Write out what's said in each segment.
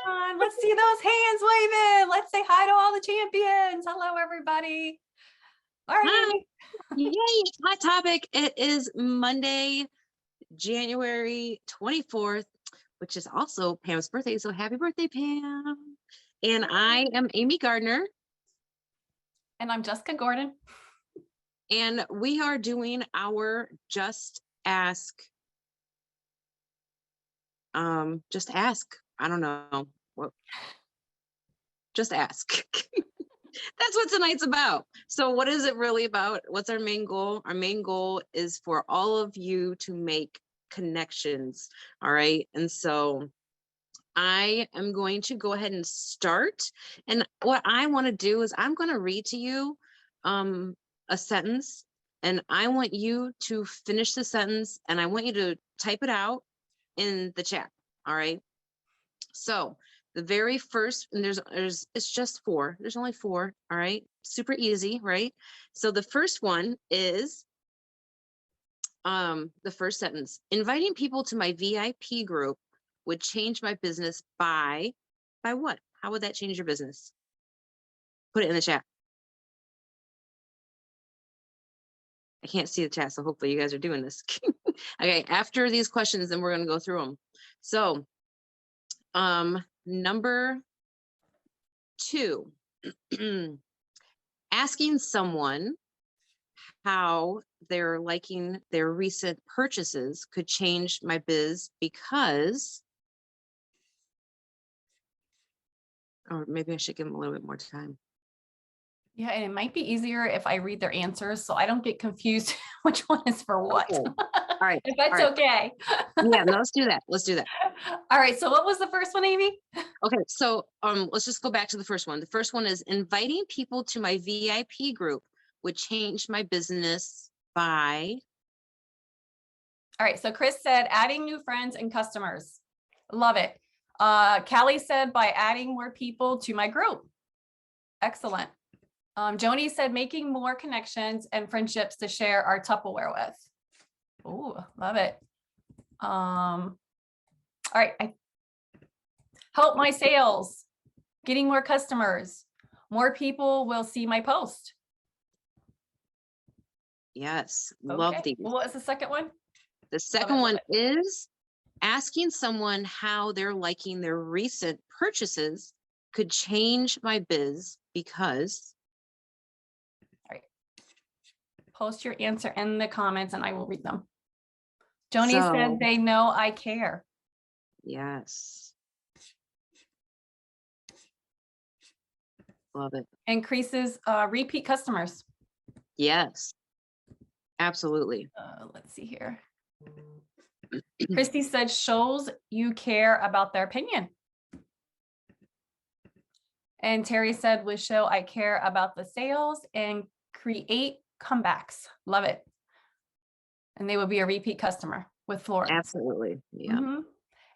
on. Let's see those hands waving. Let's say hi to all the champions. Hello, everybody. All right, Hi. Amy. Yay, hot topic. It is Monday, January 24th, which is also Pam's birthday. So happy birthday, Pam. And I am Amy Gardner. And I'm Jessica Gordon. And we are doing our Just Ask. Just ask. I don't know. What? Just ask. That's what tonight's about. So what is it really about? What's our main goal? Our main goal is for all of you to make connections. All right. And so I am going to go ahead and start. And what I want to do is I'm going to read to you a sentence, and I want you to finish the sentence, and I want you to type it out in the chat. All right. So the very first, and it's just 4. There's only 4. All right. Super easy, right? So the first one is the first sentence. Inviting people to my VIP group would change my business by what? How would that change your business? Put it in the chat. I can't see the chat, so hopefully you guys are doing this. Okay, after these questions, then we're going to go through them. So number 2, asking someone how they're liking their recent purchases could change my biz because, or maybe I should give them a little bit more time. Yeah, and it might be easier if I read their answers so I don't get confused which one is for what. Okay. All right. If that's all right. okay. Yeah, no, let's do that. Let's do that. All right. So what was the first one, Amy? Okay, so let's just go back to the first one. The first one is inviting people to my VIP group would change my business by. All right. So Chris said adding new friends and customers. Love it. Callie said by adding more people to my group. Excellent. Joni said making more connections and friendships to share our Tupperware with. Oh, love it. All right. Help my sales, getting more customers. More people will see my post. Yes, Okay. love these. Well, what was the second one? The second one is asking someone how they're liking their recent purchases could change my biz because. All right. Post your answer in the comments and I will read them. Joni said they know I care. Yes. Love it. Increases repeat customers. Yes, absolutely. Let's see here. Christy said shows you care about their opinion. And Terry said would show I care about the sales and create comebacks. Love it. And they would be a repeat customer with Florence. Absolutely. Yeah. Mm-hmm.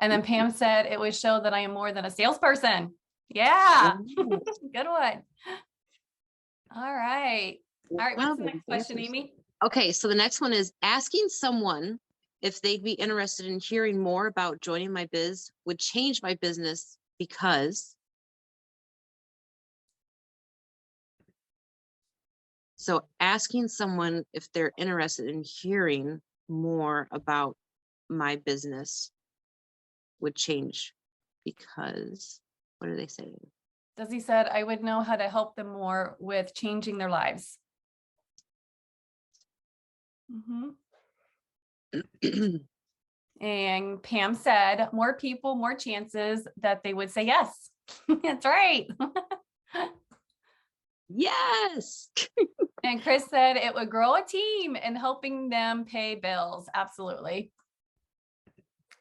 And then Pam said it would show that I am more than a salesperson. Yeah. Good one. All right. All right. What's the next question, Amy? Okay. So the next one is asking someone if they'd be interested in hearing more about joining my biz would change my business because. So asking someone if they're interested in hearing more about my business would change because, what are they saying? Desi said, I would know how to help them more with changing their lives. Mm-hmm. And Pam said, more people, more chances that they would say yes. That's right. Yes. And Chris said it would grow a team and helping them pay bills. Absolutely.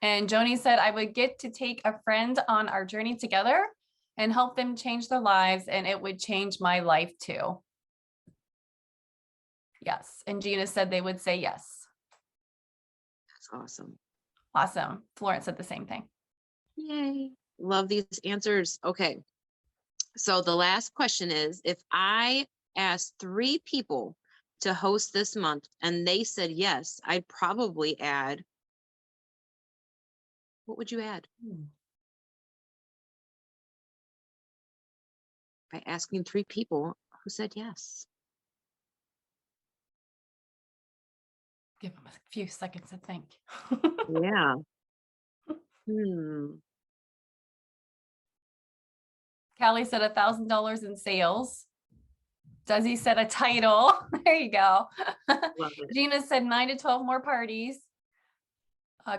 And Joni said I would get to take a friend on our journey together and help them change their lives, and it would change my life too. Yes. And Gina said they would say yes. That's awesome. Awesome. Florence said the same thing. Yay. Love these answers. Okay. So the last question is, if I asked 3 people to host this month and they said yes, I'd probably add. What would you add? by asking 3 people who said yes. Give them a few seconds to think. Yeah. Hmm. Callie said $1,000 in sales. Desi said a title. There you go. Love it. Gina said 9 to 12 more parties.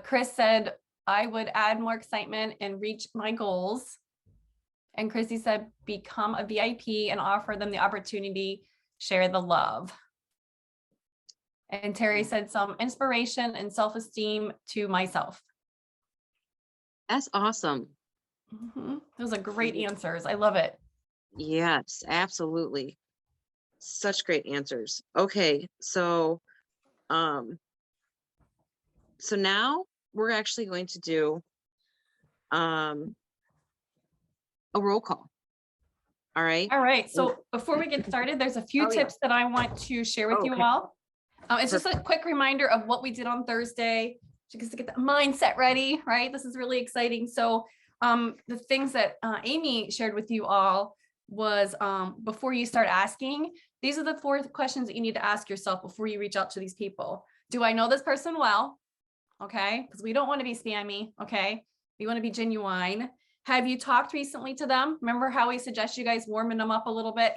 Chris said, I would add more excitement and reach my goals. And Chrissy said, become a VIP and offer them the opportunity, share the love. And Terry said some inspiration and self-esteem to myself. That's awesome. Those are great answers. I love it. Yes, absolutely. Such great answers. Okay, so now we're actually going to do a roll call. All right. All right. So before we get started, there's a few tips that I want to share with you all. It's just a quick reminder of what we did on Thursday, just to get the mindset ready, right? This is really exciting. So the things that Amy shared with you all was before you start asking, these are the 4 questions that you need to ask yourself before you reach out to these people. Do I know this person well? Okay, because we don't want to be spammy. Okay, we want to be genuine. Have you talked recently to them? Remember how we suggest you guys warming them up a little bit?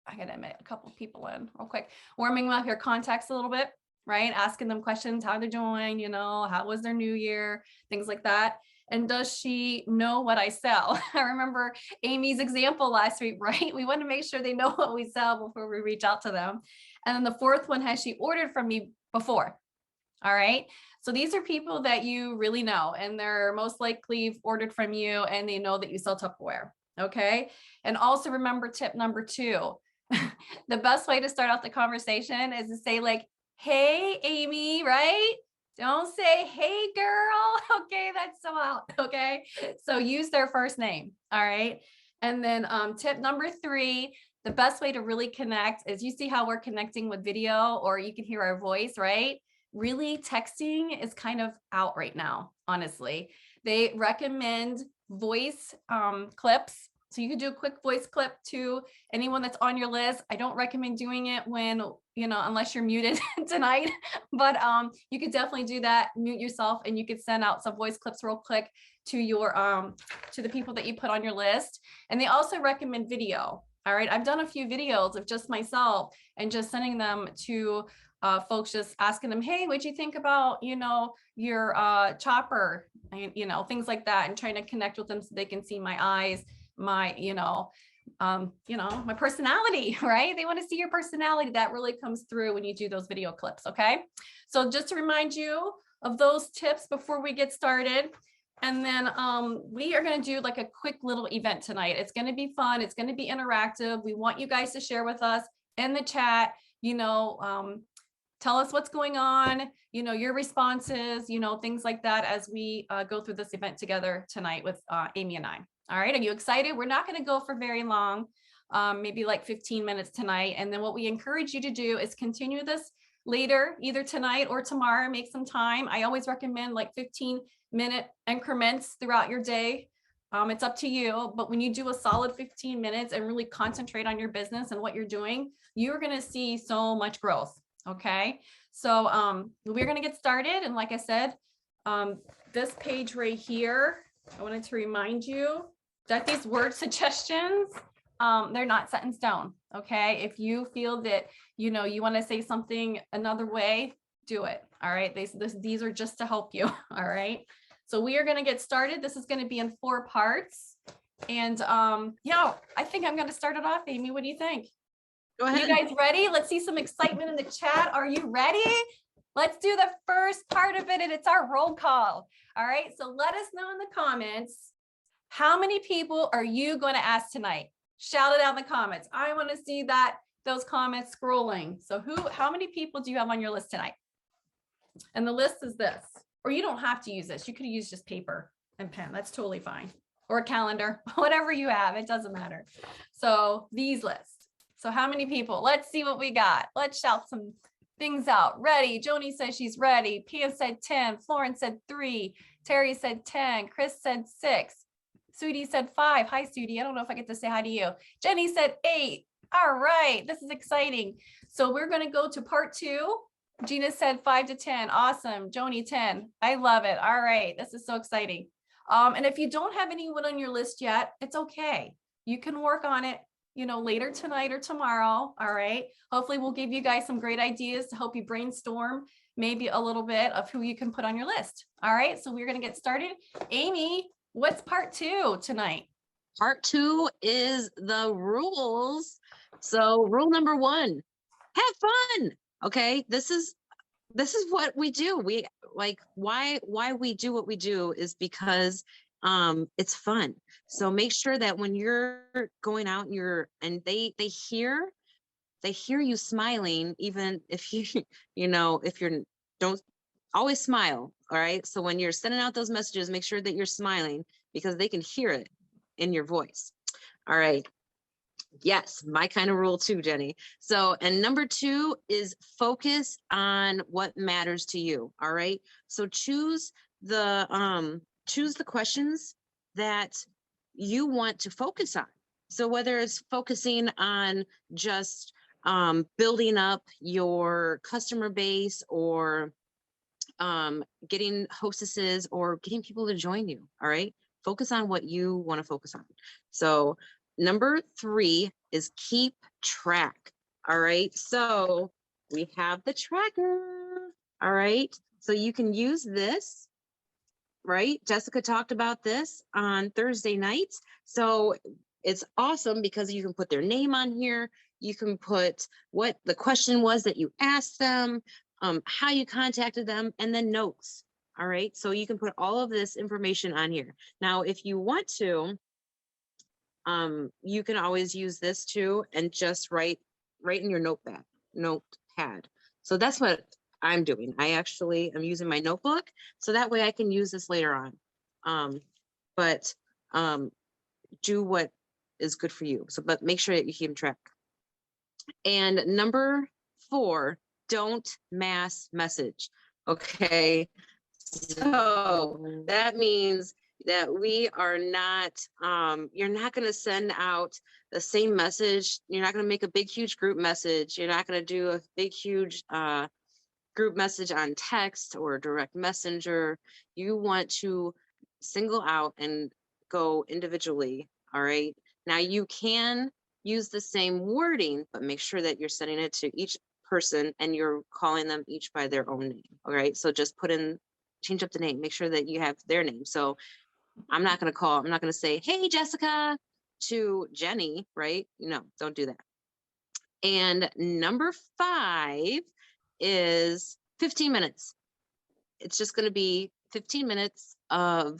I gotta admit, a couple of people in real quick, warming up your contacts a little bit, right? Asking them questions, how they're doing, you know, how was their new year, things like that. And does she know what I sell? I remember Amy's example last week, right? We want to make sure they know what we sell before we reach out to them. And then the 4th one, has she ordered from me before? All right. So these are people that you really know, and they're most likely ordered from you and they know that you sell Tupperware. Okay. And also remember tip number 2, the best way to start out the conversation is to say like, hey, Amy, right? Don't say, hey, girl. Okay. That's so out. Okay. So use their first name. All right. And then tip number 3, the best way to really connect is, you see how we're connecting with video, or you can hear our voice, right? Really, texting is kind of out right now, honestly. They recommend voice clips. So you could do a quick voice clip to anyone that's on your list. I don't recommend doing it when, you know, unless you're muted tonight, but you could definitely do that, mute yourself, and you could send out some voice clips real quick to your to the people that you put on your list. And they also recommend video. All right, I've done a few videos of just myself and just sending them to folks, just asking them, hey, what'd you think about, you know, your chopper, and, you know, things like that, and trying to connect with them so they can see my eyes, my, my personality, right? They want to see your personality. That really comes through when you do those video clips. Okay. So just to remind you of those tips before we get started. And then we are going to do like a quick little event tonight. It's going to be fun. It's going to be interactive. We want you guys to share with us in the chat, tell us what's going on, your responses, things like that as we go through this event together tonight with Amy and I. All right. Are you excited? We're not going to go for very long, maybe like 15 minutes tonight. And then what we encourage you to do is continue this later, either tonight or tomorrow, make some time. I always recommend like 15-minute increments throughout your day. It's up to you, but when you do a solid 15 minutes and really concentrate on your business and what you're doing, you're going to see so much growth. Okay. So we're going to get started. And like I said, this page right here, I wanted to remind you that these word suggestions, they're not set in stone. Okay. If you feel that, you want to say something another way, do it. All right. These are just to help you. All right. So we are going to get started. This is going to be in 4 parts. And I think I'm going to start it off. Amy, what do you think? Go ahead. You guys ready? Let's see some excitement in the chat. Are you ready? Let's do the first part of it, and it's our roll call. All right. So let us know in the comments, how many people are you going to ask tonight? Shout it out in the comments. I want to see those comments scrolling. So how many people do you have on your list tonight? And the list is this, or you don't have to use this. You could use just paper and pen. That's totally fine. Or a calendar, whatever you have, it doesn't matter. So these lists. So how many people? Let's see what we got. Let's shout some things out. Ready? Joni says she's ready. Pam said 10. Florence said 3. Terry said 10. Chris said 6. Sudie said 5. Hi, Sudie. I don't know if I get to say hi to you. Jenny said 8. All right. This is exciting. So we're going to go to part 2. Gina said 5 to 10. Awesome. Joni 10. I love it. All right. This is so exciting. And if you don't have anyone on your list yet, it's okay. You can work on it, later tonight or tomorrow. All right. Hopefully we'll give you guys some great ideas to help you brainstorm maybe a little bit of who you can put on your list. All right. So we're going to get started. Amy, what's part 2 tonight? Part 2 is the rules. So rule number 1, have fun. Okay. This is what we do. We like why we do what we do is because it's fun. So make sure that when you're going out and they hear you smiling, even if if you're don't always smile. All right. So when you're sending out those messages, make sure that you're smiling because they can hear it in your voice. All right. Yes, my kind of rule too, Jenny. So, and number 2 is focus on what matters to you. All right. So choose the questions that you want to focus on. So whether it's focusing on just building up your customer base or getting hostesses or getting people to join you. All right. Focus on what you want to focus on. So number 3 is keep track. All right. So we have the tracker. All right. So you can use this, right? Jessica talked about this on Thursday nights. So it's awesome because you can put their name on here. You can put what the question was that you asked them, how you contacted them, and then notes. All right. So you can put all of this information on here. Now, if you want to, you can always use this too and just write in your notepad. So that's what I'm doing. I actually am using my notebook so that way I can use this later on. But do what is good for you. So, but make sure that you keep track. And number 4, don't mass message. Okay. So that means that we are not, you're not going to send out the same message. You're not going to make a big, huge group message. You're not going to do a big, huge group message on text or direct messenger. You want to single out and go individually. All right. Now you can use the same wording, but make sure that you're sending it to each person and you're calling them each by their own name. All right. So just change up the name, make sure that you have their name. So I'm not going to say, hey, Jessica to Jenny, right? No, don't do that. And number 5 is 15 minutes. It's just going to be 15 minutes of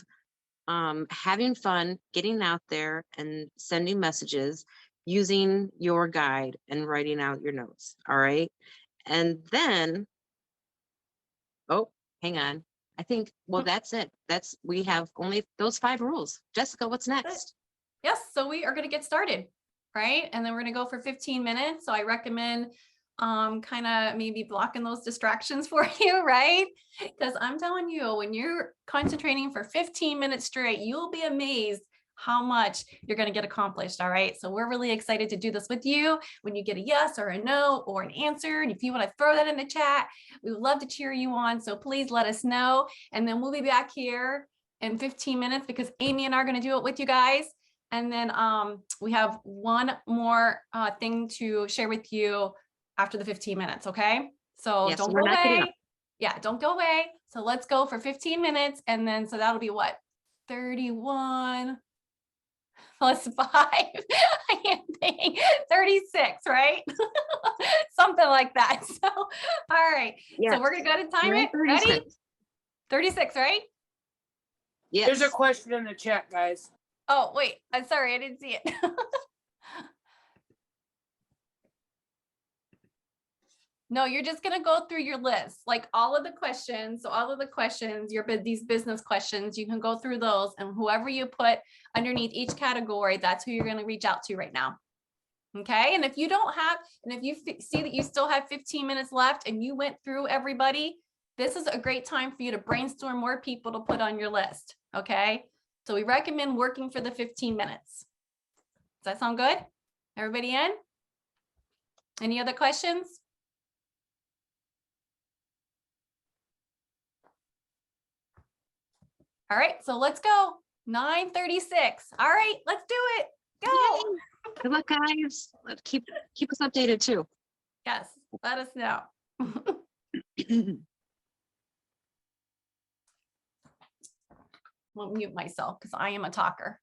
having fun, getting out there and sending messages using your guide and writing out your notes. All right. And then, oh, hang on. I think, well, that's it. We have only those 5 rules. Jessica, what's next? Yes. So we are going to get started, right? And then we're going to go for 15 minutes. So I recommend kind of maybe blocking those distractions for you, right? Because I'm telling you, when you're concentrating for 15 minutes straight, you'll be amazed how much you're going to get accomplished. All right. So we're really excited to do this with you. When you get a yes or a no or an answer, and if you want to throw that in the chat, we would love to cheer you on. So please let us know. And then we'll be back here in 15 minutes because Amy and I are going to do it with you guys. And then we have one more thing to share with you after the 15 minutes. Okay. So yes, don't go away. Yeah. Don't go away. So let's go for 15 minutes. And then, so that'll be what? 31 plus 5, I can't think, 36, right? Something like that. So, all right. Yes. So we're going to go to time it. Ready? 36, right? Yes. There's a question in the chat, guys. Oh, wait. I'm sorry. I didn't see it. No, you're just going to go through your list, like all of the questions. So all of the questions, these business questions, you can go through those, and whoever you put underneath each category, that's who you're going to reach out to right now. Okay. And if you see that you still have 15 minutes left and you went through everybody, this is a great time for you to brainstorm more people to put on your list. Okay. So we recommend working for the 15 minutes. Does that sound good? Everybody in? Any other questions? All right, so let's go. 9:36. All right, let's do it. Go. Yay. Good luck, guys. Keep us updated too. Yes, let us know. I'll mute myself because I am a talker.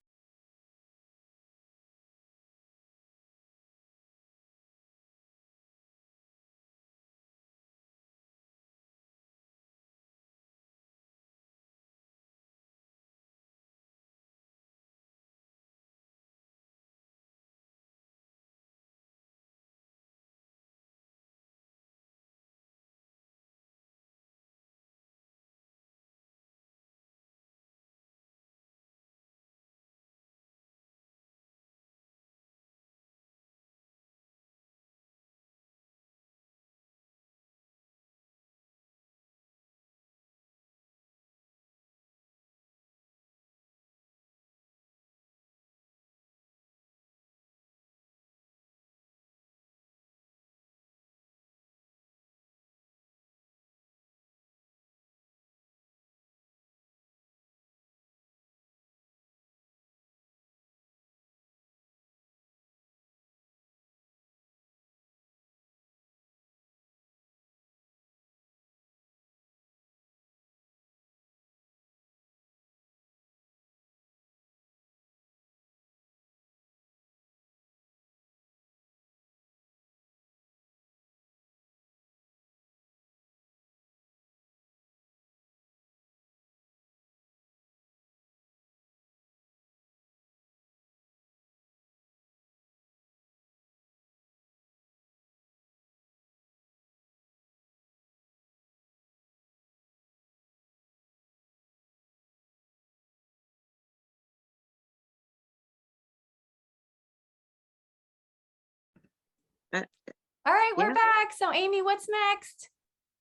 All right, we're Yeah. back. So Amy, what's next?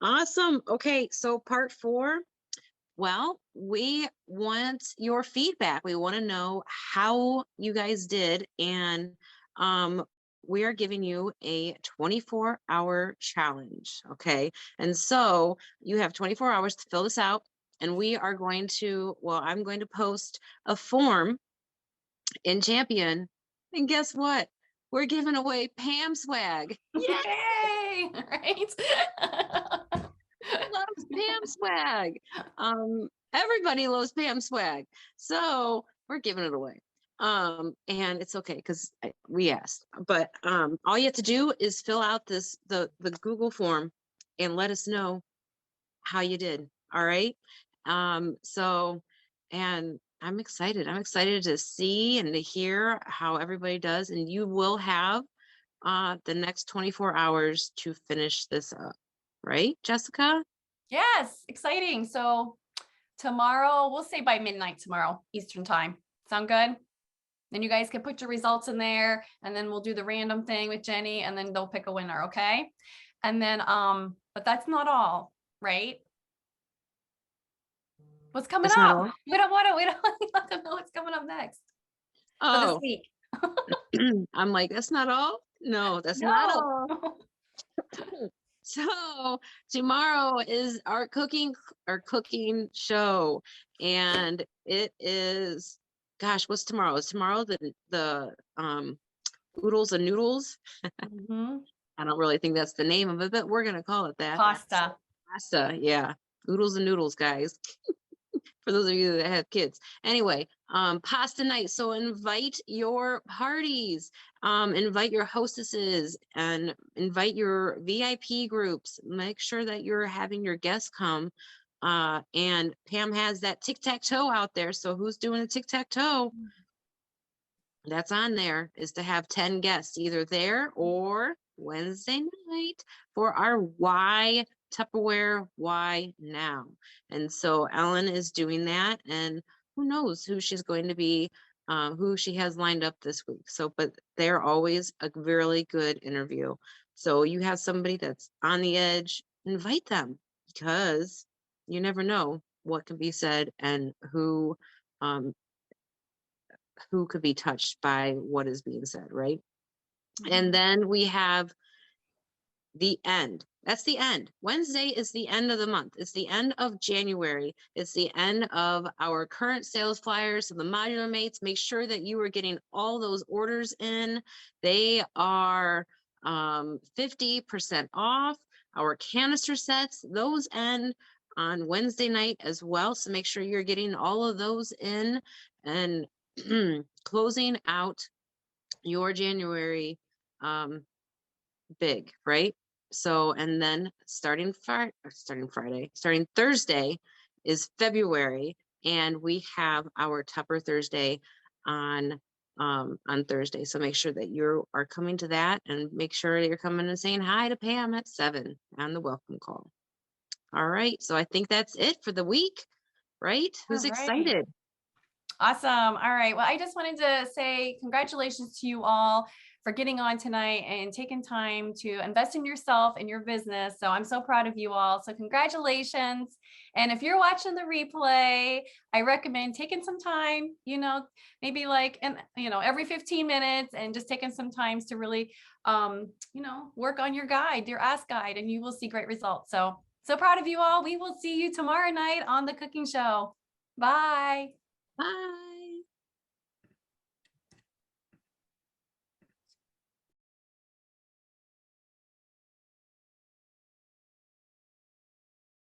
Awesome. Okay, so part 4. Well, we want your feedback. We want to know how you guys did, and we are giving you a 24-hour challenge. Okay, and so you have 24 hours to fill this out, and we are going to. Well, I'm going to post a form in Champion, and guess what? We're giving away Pam swag. Yay! Right? Loves Pam swag. Everybody loves Pam swag. So we're giving it away. And it's okay because we asked. But all you have to do is fill out the Google form and let us know how you did. All right. So and I'm excited. I'm excited to see and to hear how everybody does. And you will have the next 24 hours to finish this up. Right, Jessica? Yes, exciting. So tomorrow, we'll say by midnight tomorrow, Eastern time. Sound good? Then you guys can put your results in there, and then we'll do the random thing with Jenny, and then they'll pick a winner, okay? And then, but that's not all, right? What's coming That's not up? all? We don't want to let them know what's coming up next for this Oh, week. I'm like, that's not all? No, that's not all. No. So tomorrow is our cooking show, and it is, gosh, what's tomorrow? Is tomorrow the oodles and noodles? Mhm. I don't really think that's the name of it, but we're gonna call it that. Pasta. Pasta, yeah. Oodles and noodles, guys. For those of you that have kids. Anyway, pasta night. So invite your parties, invite your hostesses, and invite your VIP groups. Make sure that you're having your guests come. And Pam has that tic-tac-toe out there. So who's doing a tic-tac-toe? That's on there, is to have 10 guests either there or Wednesday night for our why Tupperware why now. And so Ellen is doing that, and who knows who she's going to be, who she has lined up this week. So, but they're always a really good interview. So you have somebody that's on the edge, invite them, because you never know what can be said and who who could be touched by what is being said, right? Mhm. And then we have the end. That's the end. Wednesday is the end of the month. It's the end of January. It's the end of our current sales flyers. So the modular mates, make sure that you are getting all those orders in. They are 50% off. Our canister sets, those end on Wednesday night as well. So make sure you're getting all of those in and closing out your January big, right? So, and then starting Thursday is February, and we have our Tupper Thursday on Thursday. So make sure that you are coming to that, and make sure that you're coming and saying hi to Pam at 7 on the welcome call. All right, so I think that's it for the week, right? Who's All right. excited? Awesome. All right. Well, I just wanted to say congratulations to you all for getting on tonight and taking time to invest in yourself and your business. So I'm so proud of you all. So congratulations. And if you're watching the replay, I recommend taking some time, maybe like, every 15 minutes, and just taking some times to really, work on your guide, your Ask Guide, and you will see great results. So proud of you all. We will see you tomorrow night on the cooking show. Bye. Bye.